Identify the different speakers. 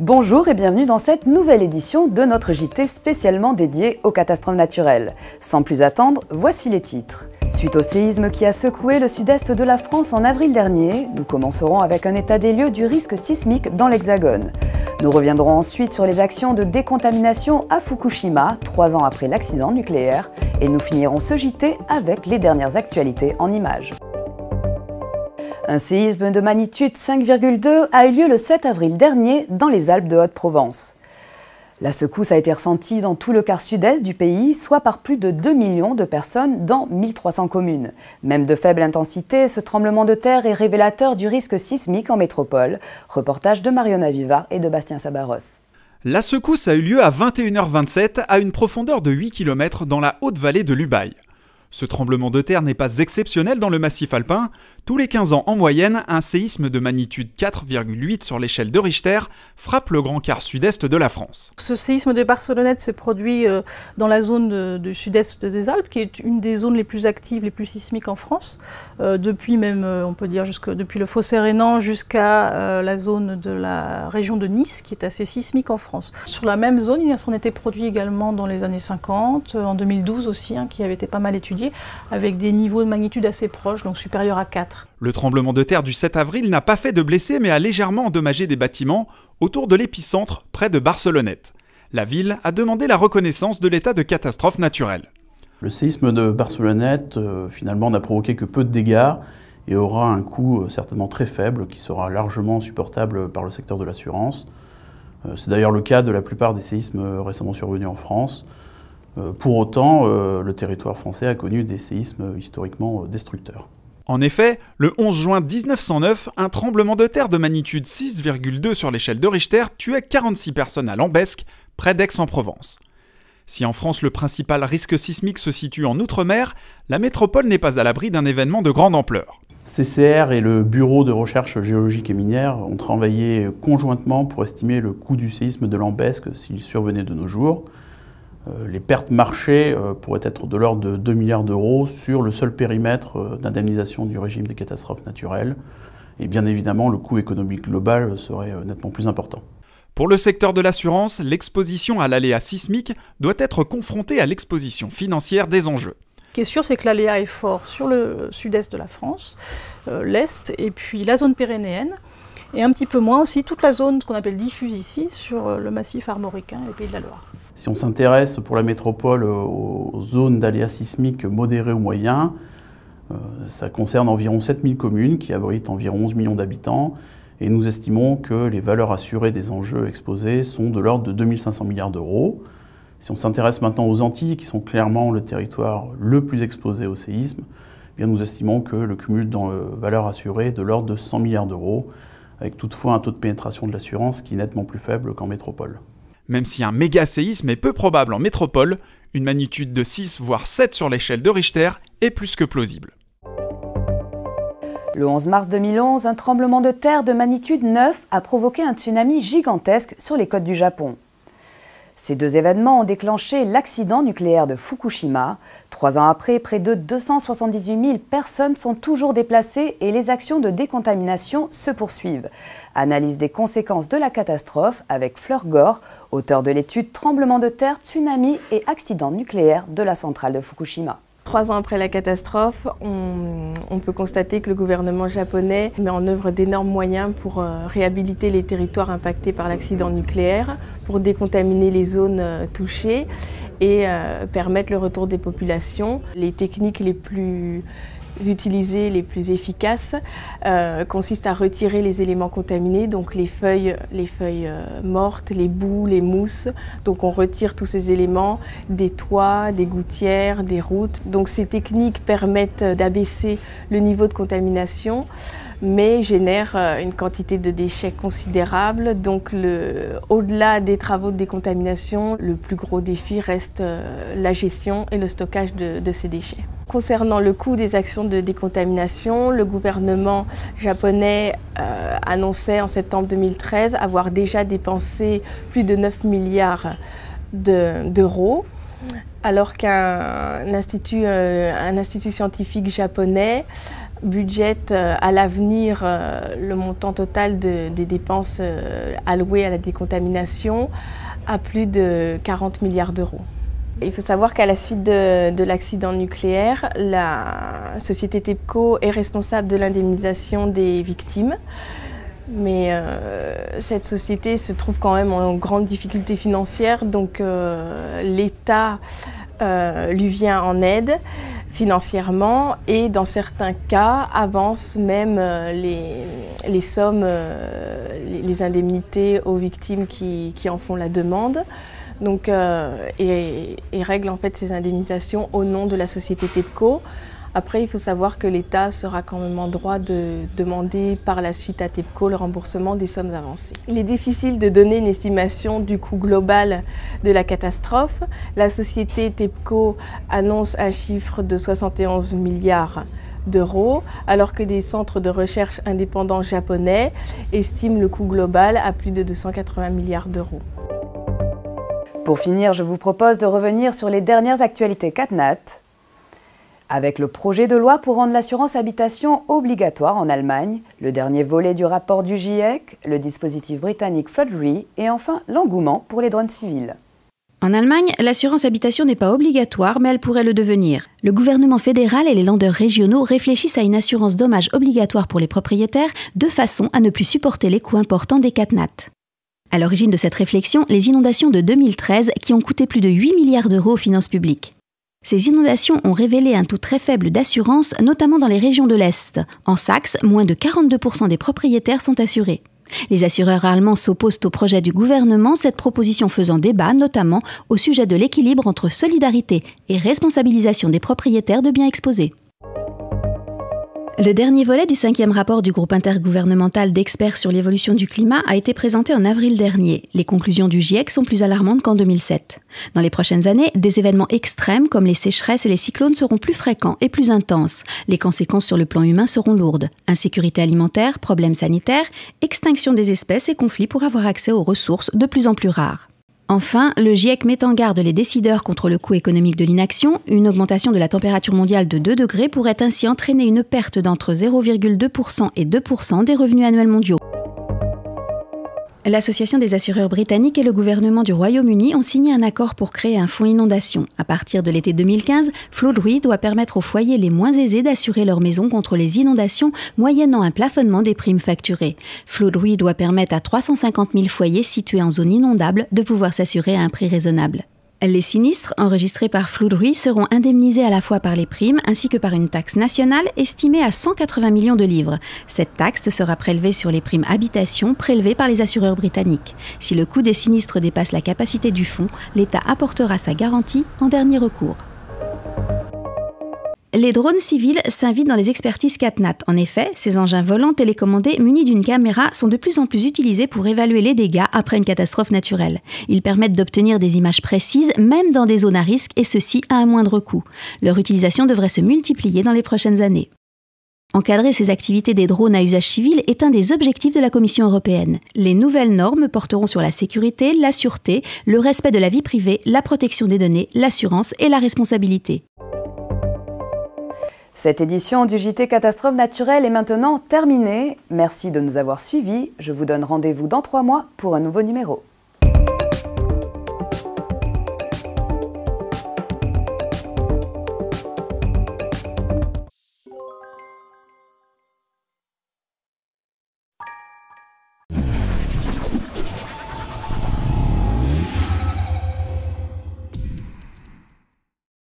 Speaker 1: Bonjour et bienvenue dans cette nouvelle édition de notre JT spécialement dédié aux catastrophes naturelles. Sans plus attendre, voici les titres. Suite au séisme qui a secoué le sud-est de la France en avril dernier, nous commencerons avec un état des lieux du risque sismique dans l'Hexagone. Nous reviendrons ensuite sur les actions de décontamination à Fukushima, 3 ans après l'accident nucléaire, et nous finirons ce JT avec les dernières actualités en images. Un séisme de magnitude 5,2 a eu lieu le 7 avril dernier dans les Alpes de Haute-Provence. La secousse a été ressentie dans tout le quart sud-est du pays, soit par plus de 2 millions de personnes dans 1300 communes. Même de faible intensité, ce tremblement de terre est révélateur du risque sismique en métropole. Reportage de Mariona Vivard et de Bastien Sabaros.
Speaker 2: La secousse a eu lieu à 21h27 à une profondeur de 8 km dans la haute vallée de l'Ubaye. Ce tremblement de terre n'est pas exceptionnel dans le massif alpin. Tous les 15 ans en moyenne, un séisme de magnitude 4,8 sur l'échelle de Richter frappe le grand quart sud-est de la France.
Speaker 3: Ce séisme de Barcelonnette s'est produit dans la zone du sud-est des Alpes, qui est une des zones les plus actives, les plus sismiques en France, depuis même, on peut dire, depuis le Fossé rhénan jusqu'à la zone de la région de Nice, qui est assez sismique en France. Sur la même zone, il s'en était produit également dans les années 50, en 2012 aussi, qui avait été pas mal étudié, avec des niveaux de magnitude assez proches, donc supérieurs à 4.
Speaker 2: Le tremblement de terre du 7 avril n'a pas fait de blessés mais a légèrement endommagé des bâtiments autour de l'épicentre près de Barcelonnette. La ville a demandé la reconnaissance de l'état de catastrophe naturelle.
Speaker 4: Le séisme de Barcelonnette finalement n'a provoqué que peu de dégâts et aura un coût certainement très faible qui sera largement supportable par le secteur de l'assurance. C'est d'ailleurs le cas de la plupart des séismes récemment survenus en France. Pour autant, le territoire français a connu des séismes historiquement destructeurs.
Speaker 2: En effet, le 11 juin 1909, un tremblement de terre de magnitude 6,2 sur l'échelle de Richter tuait 46 personnes à Lambesc, près d'Aix-en-Provence. Si en France le principal risque sismique se situe en Outre-mer, la métropole n'est pas à l'abri d'un événement de grande ampleur.
Speaker 4: CCR et le Bureau de recherche géologique et minière ont travaillé conjointement pour estimer le coût du séisme de Lambesc s'il survenait de nos jours. Les pertes marchées pourraient être de l'ordre de 2 milliards d'euros sur le seul périmètre d'indemnisation du régime des catastrophes naturelles. Et bien évidemment, le coût économique global serait nettement plus important.
Speaker 2: Pour le secteur de l'assurance, l'exposition à l'aléa sismique doit être confrontée à l'exposition financière des enjeux.
Speaker 3: Ce qui est sûr, c'est que l'aléa est fort sur le sud-est de la France, l'est et puis la zone pyrénéenne. Et un petit peu moins aussi toute la zone qu'on appelle diffuse ici, sur le massif armoricain et les Pays de la Loire.
Speaker 4: Si on s'intéresse pour la métropole aux zones d'aléas sismiques modérés ou moyens, ça concerne environ 7000 communes qui abritent environ 11 millions d'habitants et nous estimons que les valeurs assurées des enjeux exposés sont de l'ordre de 2500 milliards d'euros. Si on s'intéresse maintenant aux Antilles, qui sont clairement le territoire le plus exposé au séisme, eh bien nous estimons que le cumul dans valeurs assurées est de l'ordre de 100 milliards d'euros, avec toutefois un taux de pénétration de l'assurance qui est nettement plus faible qu'en métropole.
Speaker 2: Même si un méga-séisme est peu probable en métropole, une magnitude de 6 voire 7 sur l'échelle de Richter est plus que plausible.
Speaker 1: Le 11 mars 2011, un tremblement de terre de magnitude 9 a provoqué un tsunami gigantesque sur les côtes du Japon. Ces deux événements ont déclenché l'accident nucléaire de Fukushima. 3 ans après, près de 278 000 personnes sont toujours déplacées et les actions de décontamination se poursuivent. Analyse des conséquences de la catastrophe avec Fleur Gore, auteur de l'étude Tremblement de terre, tsunami et accident nucléaire de la centrale de Fukushima.
Speaker 5: 3 ans après la catastrophe, on peut constater que le gouvernement japonais met en œuvre d'énormes moyens pour réhabiliter les territoires impactés par l'accident nucléaire, pour décontaminer les zones touchées et permettre le retour des populations. Les techniques les plus utilisées, les plus efficaces, consistent à retirer les éléments contaminés, donc les feuilles mortes, les boues, les mousses. Donc on retire tous ces éléments des toits, des gouttières, des routes. Donc ces techniques permettent d'abaisser le niveau de contamination, mais génèrent une quantité de déchets considérable. Donc au-delà des travaux de décontamination, le plus gros défi reste la gestion et le stockage de ces déchets. Concernant le coût des actions de décontamination, le gouvernement japonais annonçait en septembre 2013 avoir déjà dépensé plus de 9 milliards d'euros, alors qu'un institut scientifique japonais budgète à l'avenir le montant total des dépenses allouées à la décontamination à plus de 40 milliards d'euros. Il faut savoir qu'à la suite de l'accident nucléaire, la société TEPCO est responsable de l'indemnisation des victimes. Mais cette société se trouve quand même en grande difficulté financière, donc l'État lui vient en aide financièrement et dans certains cas avance même les sommes, les indemnités aux victimes qui en font la demande. Donc, et règle en fait ces indemnisations au nom de la société TEPCO. Après, il faut savoir que l'État sera quand même en droit de demander par la suite à TEPCO le remboursement des sommes avancées. Il est difficile de donner une estimation du coût global de la catastrophe. La société TEPCO annonce un chiffre de 71 milliards d'euros, alors que des centres de recherche indépendants japonais estiment le coût global à plus de 280 milliards d'euros.
Speaker 1: Pour finir, je vous propose de revenir sur les dernières actualités CatNat. Avec le projet de loi pour rendre l'assurance habitation obligatoire en Allemagne, le dernier volet du rapport du GIEC, le dispositif britannique Flood Re et enfin l'engouement pour les drones civils.
Speaker 6: En Allemagne, l'assurance habitation n'est pas obligatoire, mais elle pourrait le devenir. Le gouvernement fédéral et les Länder régionaux réfléchissent à une assurance dommages obligatoire pour les propriétaires de façon à ne plus supporter les coûts importants des CatNat. À l'origine de cette réflexion, les inondations de 2013 qui ont coûté plus de 8 milliards d'euros aux finances publiques. Ces inondations ont révélé un taux très faible d'assurance, notamment dans les régions de l'Est. En Saxe, moins de 42% des propriétaires sont assurés. Les assureurs allemands s'opposent au projet du gouvernement, cette proposition faisant débat notamment au sujet de l'équilibre entre solidarité et responsabilisation des propriétaires de biens exposés. Le dernier volet du 5e rapport du groupe intergouvernemental d'experts sur l'évolution du climat a été présenté en avril dernier. Les conclusions du GIEC sont plus alarmantes qu'en 2007. Dans les prochaines années, des événements extrêmes comme les sécheresses et les cyclones seront plus fréquents et plus intenses. Les conséquences sur le plan humain seront lourdes. Insécurité alimentaire, problèmes sanitaires, extinction des espèces et conflits pour avoir accès aux ressources de plus en plus rares. Enfin, le GIEC met en garde les décideurs contre le coût économique de l'inaction. Une augmentation de la température mondiale de 2 degrés pourrait ainsi entraîner une perte d'entre 0,2% et 2% des revenus annuels mondiaux. L'Association des assureurs britanniques et le gouvernement du Royaume-Uni ont signé un accord pour créer un fonds inondation. À partir de l'été 2015, Flood Re doit permettre aux foyers les moins aisés d'assurer leur maison contre les inondations moyennant un plafonnement des primes facturées. Flood Re doit permettre à 350 000 foyers situés en zone inondable de pouvoir s'assurer à un prix raisonnable. Les sinistres enregistrés par Flood Re seront indemnisés à la fois par les primes ainsi que par une taxe nationale estimée à 180 millions de livres. Cette taxe sera prélevée sur les primes habitation prélevées par les assureurs britanniques. Si le coût des sinistres dépasse la capacité du fonds, l'État apportera sa garantie en dernier recours. Les drones civils s'invitent dans les expertises CatNat. En effet, ces engins volants télécommandés munis d'une caméra sont de plus en plus utilisés pour évaluer les dégâts après une catastrophe naturelle. Ils permettent d'obtenir des images précises, même dans des zones à risque, et ceci à un moindre coût. Leur utilisation devrait se multiplier dans les prochaines années. Encadrer ces activités des drones à usage civil est un des objectifs de la Commission européenne. Les nouvelles normes porteront sur la sécurité, la sûreté, le respect de la vie privée, la protection des données, l'assurance et la responsabilité.
Speaker 1: Cette édition du JT Catastrophe naturelle est maintenant terminée. Merci de nous avoir suivis. Je vous donne rendez-vous dans 3 mois pour un nouveau numéro.